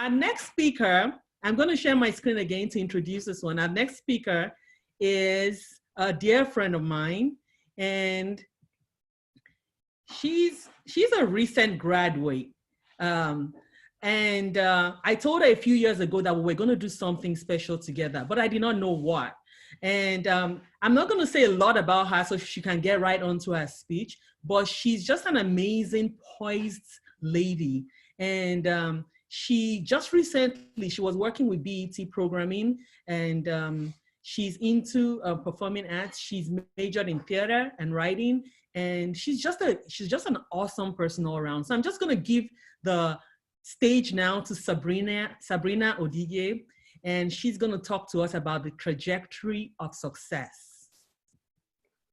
our next speaker, I'm going to share my screen again to introduce this one. Our next speaker is a dear friend of mine, and she's a recent graduate. I told her a few years ago that we were going to do something special together, but I did not know what. And I'm not going to say a lot about her so she can get right onto her speech, but she's just an amazing, poised lady. And she just recently, she was working with BET programming, and she's into performing arts. She's majored in theater and writing, and she's just an awesome person all around. So I'm just going to give the stage now to Sabrina Odigie, and she's going to talk to us about the trajectory of success.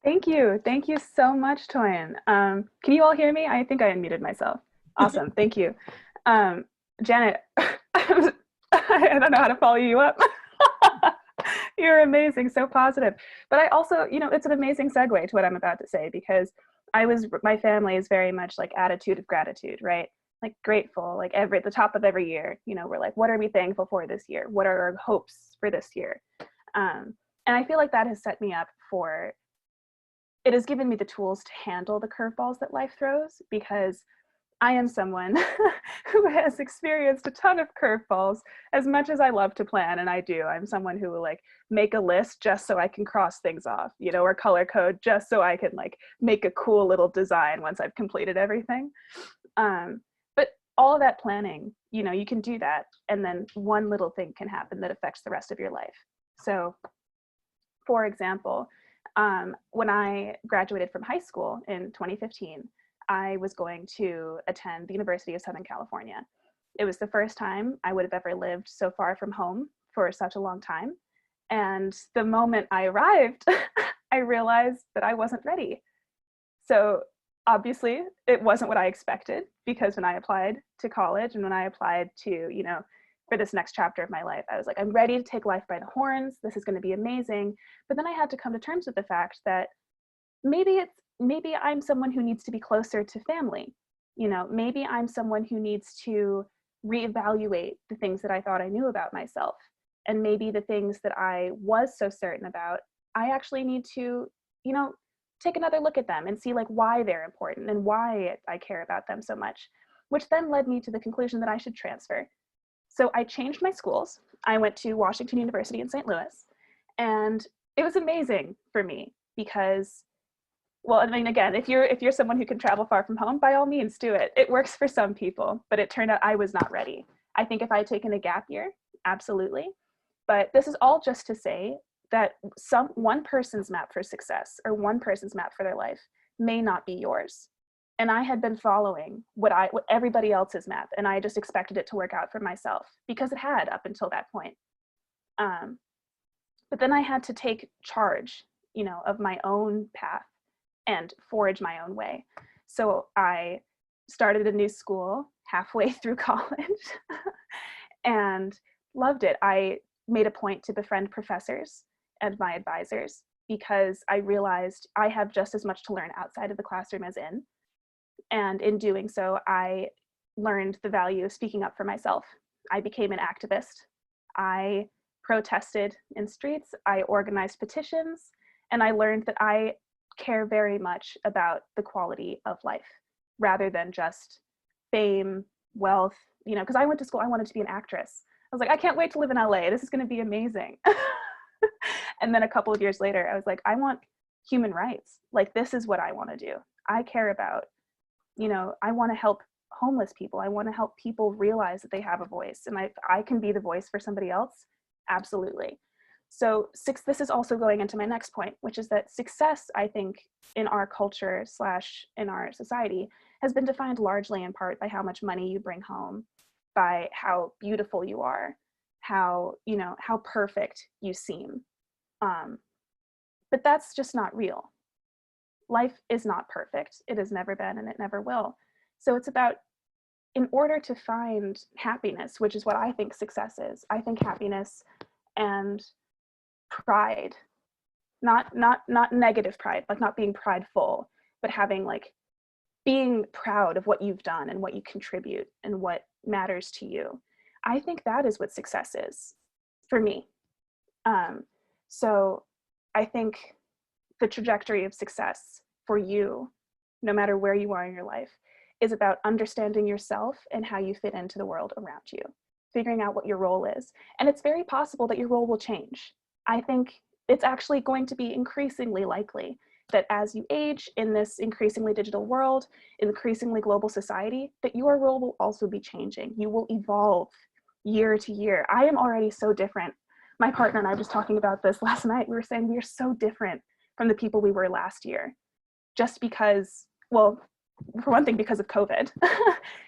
Thank you so much, Toyin. Can you all hear me? I think I unmuted myself. Awesome. Thank you. Janet, I don't know how to follow you up. You're amazing, so positive. But I also, it's an amazing segue to what I'm about to say, because my family is very much like attitude of gratitude, right? Like grateful, like at the top of every year, we're like, what are we thankful for this year? What are our hopes for this year? And I feel like that has set me up it has given me the tools to handle the curveballs that life throws, because I am someone who has experienced a ton of curveballs. As much as I love to plan, and I do, I'm someone who will like make a list just so I can cross things off, or color code just so I can like make a cool little design once I've completed everything. But all of that planning, you can do that, and then one little thing can happen that affects the rest of your life. So, for example, when I graduated from high school in 2015, I was going to attend the University of Southern California. It was the first time I would have ever lived so far from home for such a long time. And the moment I arrived, I realized that I wasn't ready. So obviously it wasn't what I expected, because when I applied to college and when I applied to, for this next chapter of my life, I was like, I'm ready to take life by the horns. This is going to be amazing. But then I had to come to terms with the fact that maybe I'm someone who needs to be closer to family. Maybe I'm someone who needs to reevaluate the things that I thought I knew about myself. And maybe the things that I was so certain about, I actually need to, take another look at them and see like why they're important and why I care about them so much, which then led me to the conclusion that I should transfer. So I changed my schools. I went to Washington University in St. Louis, and it was amazing for me because, well, I mean, again, if you're someone who can travel far from home, by all means do it. It works for some people, but it turned out I was not ready. I think if I had taken a gap year, absolutely. But this is all just to say that one person's map for success or one person's map for their life may not be yours. And I had been following what everybody else's map, and I just expected it to work out for myself, because it had up until that point. But then I had to take charge, of my own path and forge my own way. So I started a new school halfway through college and loved it. I made a point to befriend professors and my advisors, because I realized I have just as much to learn outside of the classroom as in. And in doing so, I learned the value of speaking up for myself. I became an activist. I protested in streets. I organized petitions, and I learned that I care very much about the quality of life rather than just fame, wealth, because I went to school, I wanted to be an actress. I was like, I can't wait to live in LA. This is going to be amazing. And then a couple of years later, I was like, I want human rights. Like, this is what I want to do. I care about, I want to help homeless people. I want to help people realize that they have a voice, and I can be the voice for somebody else. Absolutely. So this is also going into my next point, which is that success, I think, in our culture / in our society has been defined largely in part by how much money you bring home, by how beautiful you are, how perfect you seem. But that's just not real. Life is not perfect. It has never been, and it never will. So it's about, in order to find happiness, which is what I think success is, I think happiness and pride, not negative pride, like not being prideful, but being proud of what you've done and what you contribute and what matters to you. I think that is what success is for me. So I think the trajectory of success for you, no matter where you are in your life, is about understanding yourself and how you fit into the world around you, figuring out what your role is. And it's very possible that your role will change. I think it's actually going to be increasingly likely that as you age in this increasingly digital world, increasingly global society, that your role will also be changing. You will evolve year to year. I am already so different. My partner and I were just talking about this last night. We were saying we are so different from the people we were last year, just because, well, for one thing, because of COVID.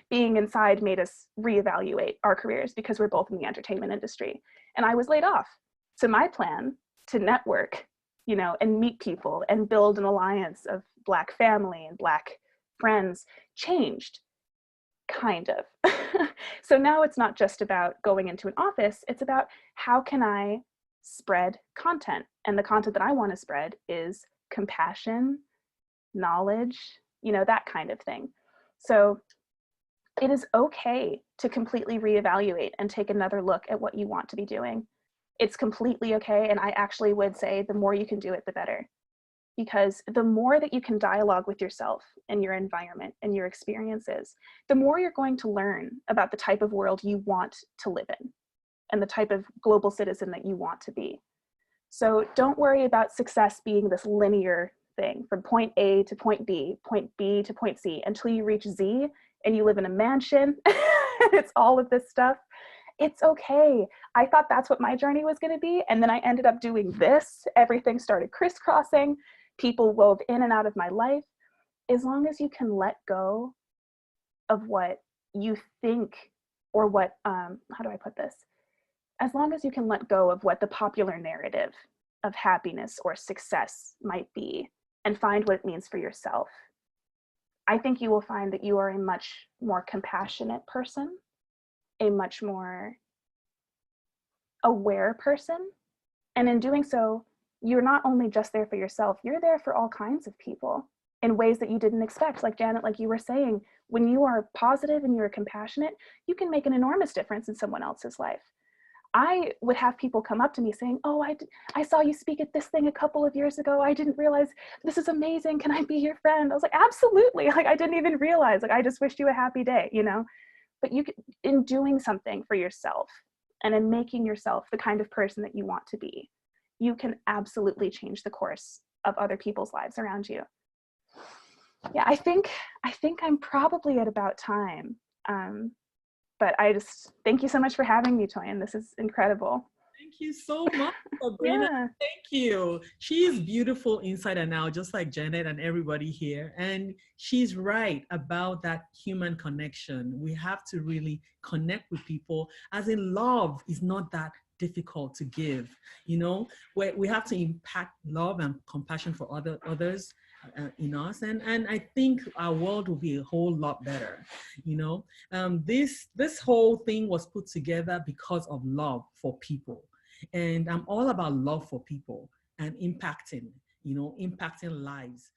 Being inside made us reevaluate our careers because we're both in the entertainment industry. And I was laid off. So my plan to network, you know, and meet people and build an alliance of Black family and Black friends changed, kind of. So now it's not just about going into an office, it's about how can I spread content? And the content that I want to spread is compassion, knowledge, you know, that kind of thing. So it is okay to completely reevaluate and take another look at what you want to be doing. It's completely okay. And I actually would say the more you can do it, the better. Because the more that you can dialogue with yourself and your environment and your experiences, the more you're going to learn about the type of world you want to live in and the type of global citizen that you want to be. So don't worry about success being this linear thing from point A to point B to point C until you reach Z and you live in a mansion. It's all of this stuff. It's okay. I thought that's what my journey was going to be. And then I ended up doing this. Everything started crisscrossing. People wove in and out of my life. As long as you can let go of what you think, or what, how do I put this? As long as you can let go of what the popular narrative of happiness or success might be and find what it means for yourself, I think you will find that you are a much more compassionate person, a much more aware person. And in doing so, you're not only just there for yourself, you're there for all kinds of people in ways that you didn't expect. Like Janet, like you were saying, when you are positive and you're compassionate, you can make an enormous difference in someone else's life. I would have people come up to me saying, oh, I saw you speak at this thing a couple of years ago. I didn't realize, this is amazing. Can I be your friend? I was like, absolutely. Like, I didn't even realize, like, I just wished you a happy day, you know? But you can, in doing something for yourself and in making yourself the kind of person that you want to be, you can absolutely change the course of other people's lives around you. Yeah, I think I'm probably at about time. But I just, thank you so much for having me, Toyin. This is incredible. Thank you so much, Sabrina. Yeah. Thank you. She's beautiful inside and out, just like Janet and everybody here. And she's right about that human connection. We have to really connect with people, as in love is not that difficult to give. You know, we have to impact love and compassion for others in us, and I think our world will be a whole lot better. You know, this whole thing was put together because of love for people, and I'm all about love for people and impacting lives.